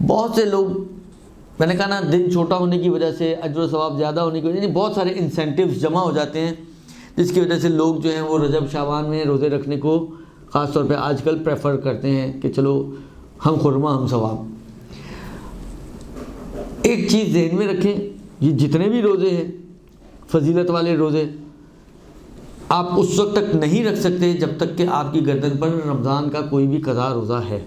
بہت سے لوگ، میں نے کہا نا، دن چھوٹا ہونے کی وجہ سے، اجر و ثواب زیادہ ہونے کی وجہ سے بہت سارے انسینٹیوز جمع ہو جاتے ہیں، جس کی وجہ سے لوگ جو ہیں وہ رجب شعبان میں روزے رکھنے کو خاص طور پہ آج کل پریفر کرتے ہیں کہ چلو ہم خرما ہم ثواب۔ ایک چیز ذہن میں رکھیں، یہ جتنے بھی روزے ہیں فضیلت والے روزے، آپ اس وقت تک نہیں رکھ سکتے جب تک کہ آپ کی گردن پر رمضان کا کوئی بھی قضا روزہ ہے۔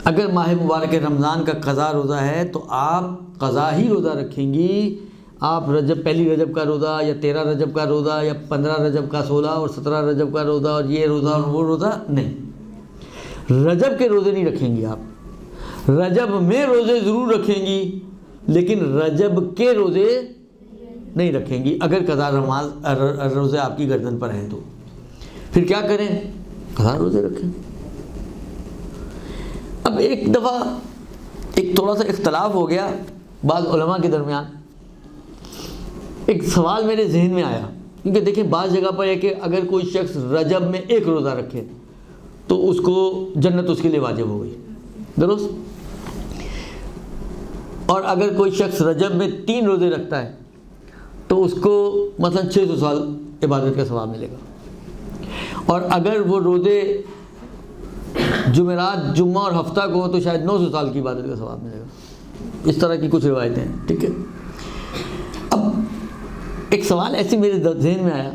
اگر ماہ مبارک رمضان کا قضا روزہ ہے تو آپ قضا ہی روزہ رکھیں گی، آپ پہلی رجب کا روزہ یا 13 رجب کا روزہ یا 15 رجب کا 16 اور 17 رجب کا روزہ اور یہ روزہ اور وہ روزہ نہیں، رجب کے روزے نہیں رکھیں گی آپ۔ رجب میں روزے ضرور رکھیں گی لیکن رجب کے روزے نہیں رکھیں گی۔ اگر قضا روزے آپ کی گردن پر ہیں تو پھر کیا کریں؟ قضا روزے رکھیں۔ اب ایک دفعہ ایک تھوڑا سا اختلاف ہو گیا بعض علماء کے درمیان، ایک سوال میرے ذہن میں آیا، کیونکہ دیکھیں بعض جگہ پر ہے کہ اگر کوئی شخص رجب میں ایک روزہ رکھے تو اس کو جنت اس کے لیے واجب ہو گئی، درست؟ اور اگر کوئی شخص رجب میں 3 روزے رکھتا ہے تو اس کو مثلا 600 سال عبادت کا ثواب ملے گا، اور اگر وہ روزے جمعرات، جمعہ اور ہفتہ کو تو شاید 900 سال کی عبادت کا ثواب ملے گا۔ اس طرح کی کچھ روایتیں ہیں، ٹھیک ہے۔ اب ایک سوال ایسے میرے ذہن میں آیا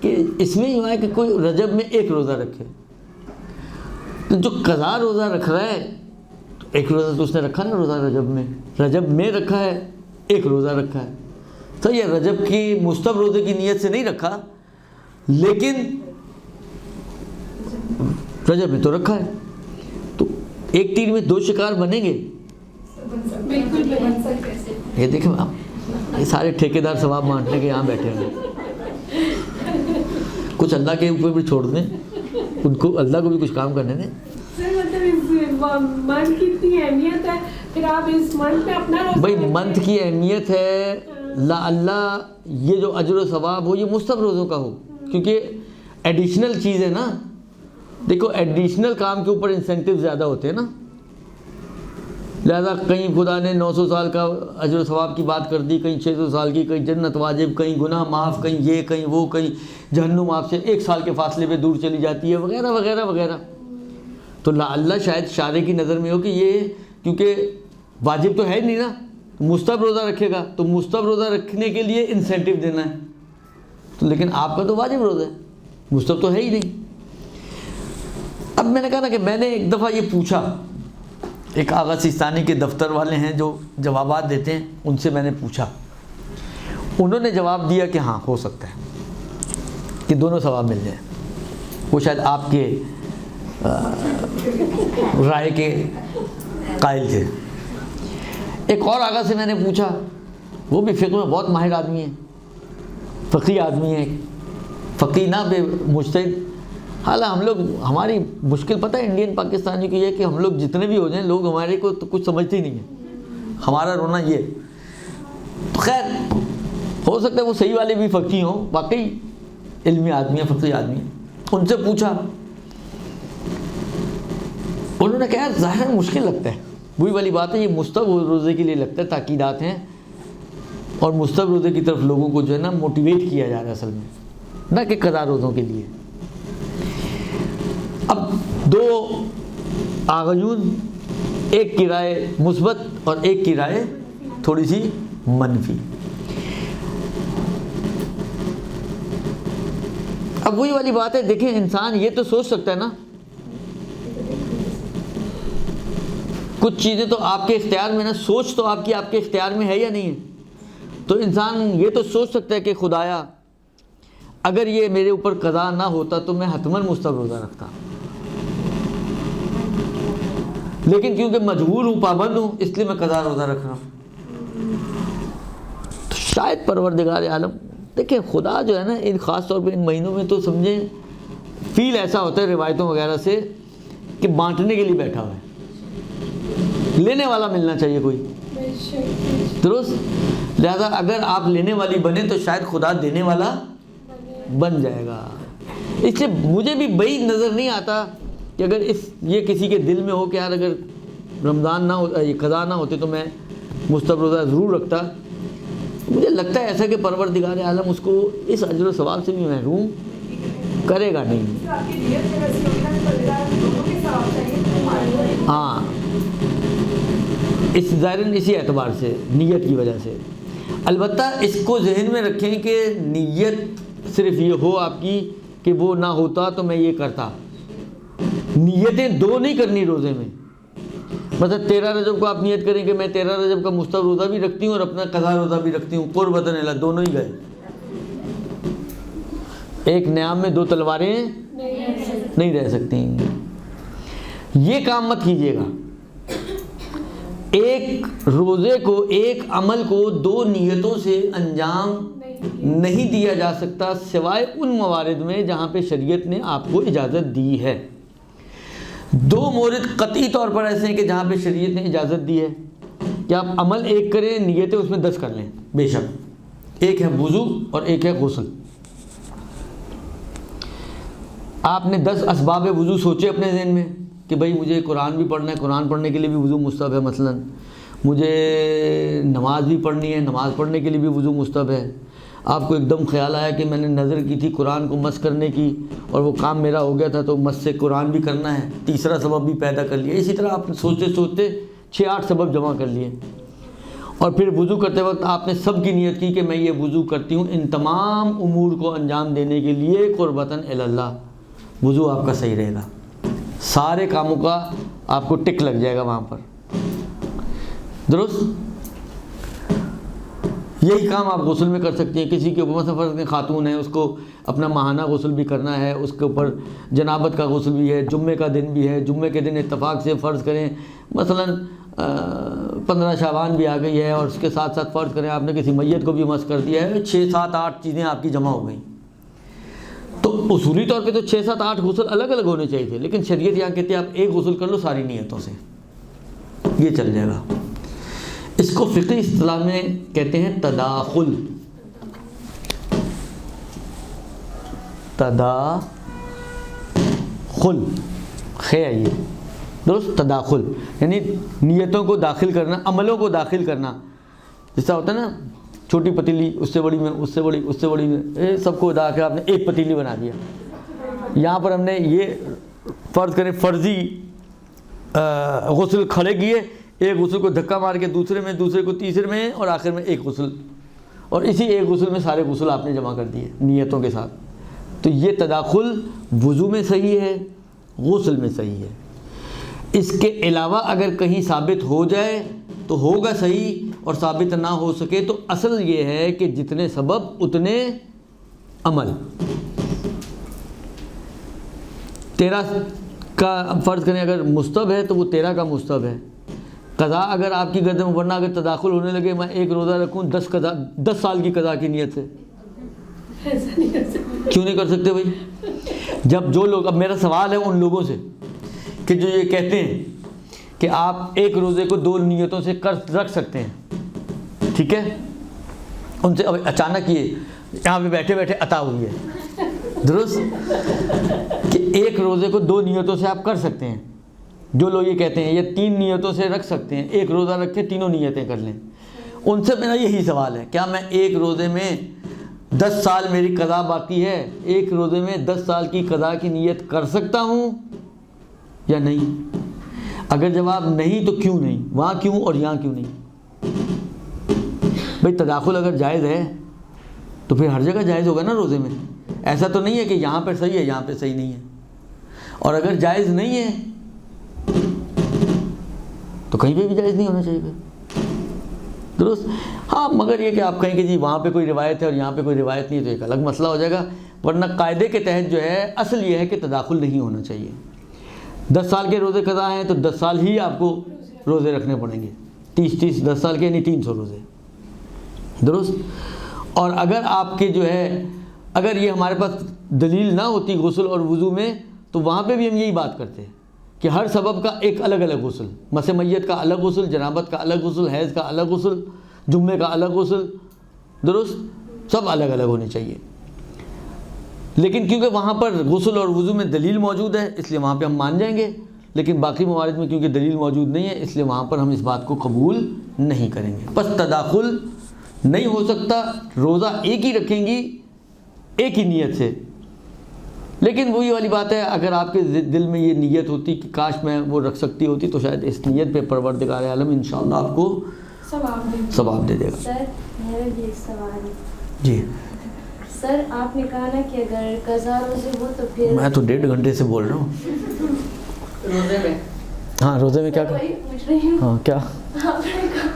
کہ اس میں یہ ہے کہ کوئی رجب میں ایک روزہ رکھے تو جو قضا روزہ رکھ رہا ہے، تو ایک روزہ تو اس نے رکھا نا روزہ رجب میں رکھا ہے، ایک روزہ رکھا ہے، تو یہ رجب کی مستب روزے کی نیت سے نہیں رکھا لیکن رجب میں تو رکھا ہے، تو ایک تیر میں 2 شکار بنیں گے؟ بالکل بن سکتے۔ یہ دیکھیں آپ، یہ سارے ٹھیکیدار ثواب بانٹنے کے یہاں بیٹھے ہیں، کچھ اللہ کے اوپر بھی چھوڑ دیں، ان کو اللہ کو بھی کچھ کام کرنے دیں۔ سر مطلب اس منتھ کی اتنی اہمیت ہے، پھر آپ اس منتھ میں اپنا بھائی منتھ کی اہمیت ہے، اللہ یہ جو اجر و ثواب ہو یہ مستب روزوں کا ہو، کیونکہ ایڈیشنل چیز ہے نا۔ دیکھو ایڈیشنل کام کے اوپر انسینٹیو زیادہ ہوتے ہیں نا، لہذا کہیں خدا نے 900 سال کا اجر و ثواب کی بات کر دی، کہیں 600 سال کی، کہیں جنت واجب، کہیں گناہ معاف، کہیں یہ کہیں وہ، کہیں جہنم آپ سے 1 سال کے فاصلے پہ دور چلی جاتی ہے، وغیرہ وغیرہ وغیرہ۔ تو اللہ شاید شارع کی نظر میں ہو کہ یہ کیونکہ واجب تو ہے نہیں نا، مستحب روزہ رکھے گا تو مستحب روزہ رکھنے کے لیے انسینٹیو دینا ہے، تو لیکن آپ کا تو واجب روزہ ہے، مستحب تو ہے ہی نہیں۔ اب میں نے کہا نا کہ میں نے ایک دفعہ یہ پوچھا، ایک آغا سیستانی کے دفتر والے ہیں جو جوابات دیتے ہیں، ان سے میں نے پوچھا، انہوں نے جواب دیا کہ ہاں ہو سکتا ہے کہ دونوں ثواب مل جائیں۔ وہ شاید آپ کے رائے کے قائل تھے۔ ایک اور آغا سے میں نے پوچھا، وہ بھی فقہ میں بہت ماہر آدمی ہے، فقی آدمی ہے، فقی نہ بے مجتہد۔ حالانکہ ہم لوگ، ہماری مشکل پتہ ہے انڈین پاکستانی کی یہ کہ ہم لوگ جتنے بھی ہو جائیں لوگ ہمارے کو تو کچھ سمجھتے ہی نہیں ہیں، ہمارا رونا یہ۔ تو خیر ہو سکتا ہے وہ صحیح والے بھی فقی ہوں، واقعی علمی آدمی ہے، فقی آدمی ہے۔ ان سے پوچھا، انہوں نے کہا ظاہر مشکل لگتا ہے، وہی والی بات ہے، یہ مستحب روزے کے لیے لگتا ہے، تاکیدات ہیں، اور مستحب روزے کی طرف لوگوں کو جو ہے نا موٹیویٹ کیا جا رہا ہے اصل میں، نہ کہ قضا روزوں کے لیے۔ اب 2 آغایون، ایک کی رائے مثبت اور ایک کی رائے تھوڑی سی منفی۔ اب وہی والی بات ہے، دیکھیں انسان یہ تو سوچ سکتا ہے نا، کچھ چیزیں تو آپ کے اختیار میں نا، سوچ تو آپ کے اختیار میں ہے یا نہیں ہے، تو انسان یہ تو سوچ سکتا ہے کہ خدایا اگر یہ میرے اوپر قضا نہ ہوتا تو میں حتماً مستحب روزہ رکھتا، لیکن کیونکہ مجبور ہوں، پابند ہوں، اس لیے میں قضا روزہ رکھ رہا ہوں۔ تو شاید پروردگار عالم، دیکھیں خدا جو ہے نا ان خاص طور پہ ان مہینوں میں تو سمجھیں فیل ایسا ہوتا ہے روایتوں وغیرہ سے کہ بانٹنے کے لیے بیٹھا ہوا ہے، لینے والا ملنا چاہیے کوئی، درست؟ لہذا اگر آپ لینے والی بنے تو شاید خدا دینے والا بن جائے گا۔ اس لیے مجھے بھی بعید نظر نہیں آتا کہ اگر یہ کسی کے دل میں ہو کہ یار اگر رمضان نہ ہو یہ قضا نہ ہوتے تو میں مستب روزہ ضرور رکھتا. مجھے لگتا ہے ایسا کہ پروردگار عالم اس کو اس اجر و ثواب سے بھی محروم کرے گا نہیں. ہاں اس ظاہراً اسی اعتبار سے نیت کی وجہ سے. البتہ اس کو ذہن میں رکھیں کہ نیت صرف یہ ہو آپ کی کہ وہ نہ ہوتا تو میں یہ کرتا. نیتیں دو نہیں کرنی روزے میں. مثلا 13 رجب کو آپ نیت کریں کہ میں 13 رجب کا مستب روزہ بھی رکھتی ہوں اور اپنا قضا روزہ بھی رکھتی ہوں, قربتاً اللہ, دونوں ہی گئے. ایک نیام میں دو تلواریں نہیں رہ سکتی. یہ کام مت کیجیے گا. ایک روزے کو, ایک عمل کو دو نیتوں سے انجام نہیں دیا جا سکتا سوائے ان موارد میں جہاں پہ شریعت نے آپ کو اجازت دی ہے. دو مورد قطعی طور پر ایسے ہیں کہ جہاں پہ شریعت نے اجازت دی ہے کہ آپ عمل ایک کریں, نیتیں اس میں 10 کر لیں. بے شک ایک ہے وضو اور ایک ہے غسل. آپ نے 10 اسباب وضو سوچے اپنے ذہن میں کہ بھائی مجھے قرآن بھی پڑھنا ہے, قرآن پڑھنے کے لیے بھی وضو مستحب ہے. مثلا مجھے نماز بھی پڑھنی ہے, نماز پڑھنے کے لیے بھی وضو مستحب ہے. آپ کو ایک دم خیال آیا کہ میں نے نظر کی تھی قرآن کو مس کرنے کی اور وہ کام میرا ہو گیا تھا تو مس سے قرآن بھی کرنا ہے, تیسرا سبب بھی پیدا کر لیا. اسی طرح آپ نے سوچتے سوچتے 6-8 سبب جمع کر لیے. اور پھر وضو کرتے وقت آپ نے سب کی نیت کی کہ میں یہ وضو کرتی ہوں ان تمام امور کو انجام دینے کے لیے قربتاً اللہ. وضو آپ کا صحیح رہے گا, سارے کاموں کا آپ کو ٹک لگ جائے گا وہاں پر. درست. یہی کام آپ غسل میں کر سکتی ہیں. کسی کے اوپر مثلا فرض خاتون ہے, اس کو اپنا ماہانہ غسل بھی کرنا ہے, اس کے اوپر جنابت کا غسل بھی ہے, جمعے کا دن بھی ہے. جمعے کے دن اتفاق سے فرض کریں مثلا 15 شعبان بھی آ گئی ہے اور اس کے ساتھ ساتھ فرض کریں آپ نے کسی میت کو بھی مس کر دیا ہے, 6-7-8 چیزیں آپ کی جمع ہو گئیں. تو اصولی طور پہ تو 6-7-8 غسل الگ الگ ہونے چاہیے تھے, لیکن شریعت یہاں کہتی ہے آپ ایک غسل کر لو ساری نیتوں سے, یہ چل جائے گا. اس کو فقہی اصطلاح میں کہتے ہیں تداخل. تداخل ہے یہ درست. تداخل یعنی نیتوں کو داخل کرنا, عملوں کو داخل کرنا. جیسا ہوتا ہے نا چھوٹی پتیلی اس سے بڑی میں, اس سے بڑی, اس سے بڑی میں, سب کو ادا کر آپ نے ایک پتیلی بنا دیا. یہاں پر ہم نے یہ فرض کریں فرضی غسل کھڑے کیے, ایک غسل کو دھکا مار کے دوسرے میں, دوسرے کو تیسرے میں, اور آخر میں ایک غسل, اور اسی ایک غسل میں سارے غسل آپ نے جمع کر دیے نیتوں کے ساتھ. تو یہ تداخل وضو میں صحیح ہے, غسل میں صحیح ہے. اس کے علاوہ اگر کہیں ثابت ہو جائے تو ہوگا صحیح, اور ثابت نہ ہو سکے تو اصل یہ ہے کہ جتنے سبب اتنے عمل. 13 کا فرض کریں اگر مستحب ہے تو وہ 13 کا مستحب ہے. قضا اگر آپ کی گردن میں, ورنہ اگر تداخل ہونے لگے میں ایک روزہ رکھوں 10 سال کی قضا کی نیت سے, کیوں نہیں کر سکتے بھائی؟ جب جو لوگ, اب میرا سوال ہے ان لوگوں سے کہ جو یہ کہتے ہیں کہ آپ ایک روزے کو 2 نیتوں سے رکھ سکتے ہیں, ٹھیک ہے, ان سے اب اچانک یہ یہاں پہ بیٹھے بیٹھے عطا ہوئی ہے درست کہ ایک روزے کو 2 نیتوں سے آپ کر سکتے ہیں. جو لوگ یہ کہتے ہیں یہ 3 نیتوں سے رکھ سکتے ہیں, ایک روزہ رکھ کے تینوں نیتیں کر لیں, ان سے میرا یہی سوال ہے کیا میں ایک روزے میں 10 سال میری قضا باقی ہے, ایک روزے میں 10 سال کی قضا کی نیت کر سکتا ہوں یا نہیں؟ اگر جواب نہیں تو کیوں نہیں, وہاں کیوں اور یہاں کیوں نہیں؟ بھائی تداخل اگر جائز ہے تو پھر ہر جگہ جائز ہوگا نا روزے میں. ایسا تو نہیں ہے کہ یہاں پر صحیح ہے یہاں پہ صحیح نہیں ہے, اور اگر جائز نہیں ہے تو کہیں پہ بھی جائز نہیں ہونا چاہیے درست. ہاں مگر یہ کہ آپ کہیں کہ جی وہاں پہ کوئی روایت ہے اور یہاں پہ کوئی روایت نہیں ہے تو ایک الگ مسئلہ ہو جائے گا, ورنہ قاعدے کے تحت جو ہے اصل یہ ہے کہ تداخل نہیں ہونا چاہیے. 10 سال کے روزے قضا ہیں تو 10 سال ہی آپ کو روزے رکھنے پڑیں گے, 30 10 سال کے یعنی 300 روزے درست. اور اگر آپ کے جو ہے اگر یہ ہمارے پاس دلیل نہ ہوتی غسل اور وضو میں تو وہاں پہ بھی ہم یہی بات کرتے ہیں کہ ہر سبب کا ایک الگ الگ غسل, مس میت کا الگ غسل, جنابت کا الگ غسل, حیض کا الگ غسل, جمعے کا الگ غسل درست, سب الگ الگ ہونے چاہیے. لیکن کیونکہ وہاں پر غسل اور وضو میں دلیل موجود ہے اس لیے وہاں پہ ہم مان جائیں گے, لیکن باقی موارد میں کیونکہ دلیل موجود نہیں ہے اس لیے وہاں پر ہم اس بات کو قبول نہیں کریں گے. بس تداخل نہیں ہو سکتا, روزہ ایک ہی رکھیں گی ایک ہی نیت سے. لیکن وہی والی بات ہے, اگر آپ کے دل میں یہ نیت ہوتی کہ کاش میں وہ رکھ سکتی ہوتی تو شاید اس نیت پہ پروردگار عالم انشاءاللہ آپ کو ثواب دے دے گا. سر میرا بھی ایک سوال ہے. جی سر آپ نے کہا نا کہ اگر قضا روزے ہو تو پھر میں تو 1.5 گھنٹے سے بول رہا ہوں. روزے میں ہاں روزے میں کیا کہ وہی پوچھ رہی ہوں. ہاں کیا آپ نے کہا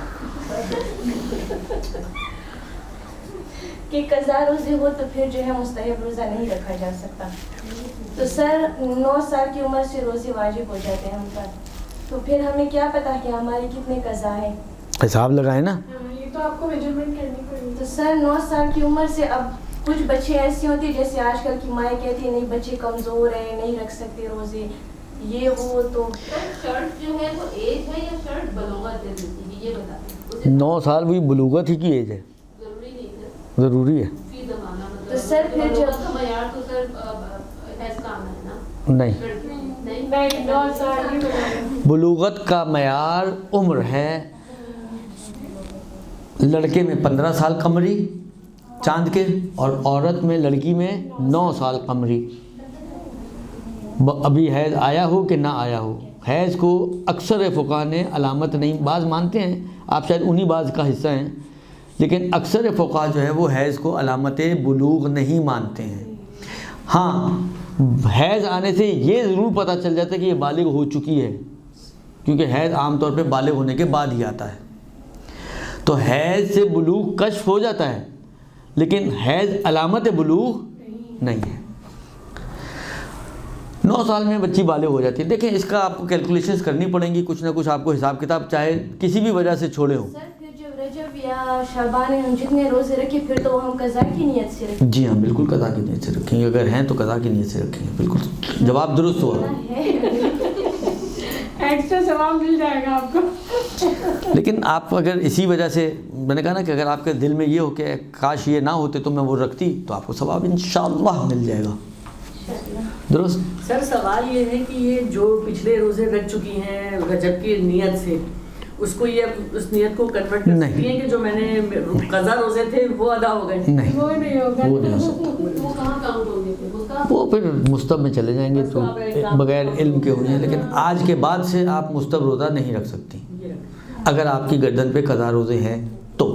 کہ قضا روزے ہو تو پھر جو ہے مستحب روزہ نہیں رکھا جا سکتا. تو سر 9 سال کی عمر سے روزے واجب ہو جاتے ہیں ہم پر, تو پھر ہمیں کیا پتا کہ ہماری کتنے قضا ہے؟ حساب لگائے نا. یہ تو آپ کو میجرمنٹ کرنی پڑے گی. تو سر 9 سال کی عمر سے اب کچھ بچے ایسی ہوتی ہیں جیسے آج کل کی مائیں کہتی ہیں نہیں بچے کمزور ہیں نہیں رکھ سکتے روزے, یہ وہ تو شرط جو ہے وہ ایج ہے یا شرط بلوغت ہے زندگی, یہ بتائیں. 9 سال وہی بلوغت ہی کی ایج ہے, ضروری نہیں ہے, ضروری ہے. فی زمانہ مطلب تو سر پھر جو بلوغت کا معیار تو سر حیض کا آنا ہے نا. نہیں, نہیں 9 سال کی بڑھائی. بلوغت کا معیار عمر ہے. لڑکے میں 15 سال قمری چاند کے, اور عورت میں لڑکی میں 9 سال قمری. ابھی حیض آیا ہو کہ نہ آیا ہو, حیض کو اکثر فقہا نے علامت نہیں, بعض مانتے ہیں, آپ شاید انہی بعض کا حصہ ہیں, لیکن اکثر فقہا جو ہے وہ حیض کو علامت بلوغ نہیں مانتے ہیں. ہاں حیض آنے سے یہ ضرور پتہ چل جاتا ہے کہ یہ بالغ ہو چکی ہے, کیونکہ حیض عام طور پہ بالغ ہونے کے بعد ہی آتا ہے. تو حیض سے بلوغ کشف ہو جاتا ہے, لیکن حیض علامت بلوغ نہیں ہے. 9 سال میں بچی بالغ ہو جاتی ہے. دیکھیں اس کا آپ کو کیلکولیشنز کرنی پڑیں گی, کچھ نہ کچھ آپ کو حساب کتاب چاہے کسی بھی وجہ سے چھوڑے ہوں. سر پھر جب رجب یا شعبان میں ہم جتنے روزے رکھیں پھر تو ہم قضا کی نیت سے رکھیں. جی ہاں بالکل قضا کی نیت سے رکھیں گے, اگر ہیں تو قضا کی نیت سے رکھیں گے. بالکل جواب درست ہوا. ایکسٹرا ثواب مل جائے گا آپ کو. لیکن آپ اگر اسی وجہ سے, میں نے کہا نا کہ اگر آپ کے دل میں یہ ہو کہ کاش یہ نہ ہوتے تو میں وہ رکھتی, تو آپ کو ثواب انشاءاللہ مل جائے گا. درست. سر سوال یہ ہے کہ یہ جو پچھلے روزے رکھ چکی ہیں رجب کی نیت سے, اس کو یہ اس نیت کو کنورٹ کر سکتی ہیں کہ جو میں نے قضا روزے تھے وہ ادا ہو گئے؟ نہیں, وہ نہیں ہوگا. وہ نہیں ہو سکتا. وہ کہاں کاؤنٹ ہوں گے پھر اس کا؟ وہ پھر مستب میں چلے جائیں گے تو بغیر علم کے ہوئے ہیں. لیکن آج کے بعد سے آپ مستب روزہ نہیں رکھ سکتی اگر آپ کی گردن پہ قضا روزے ہیں تو.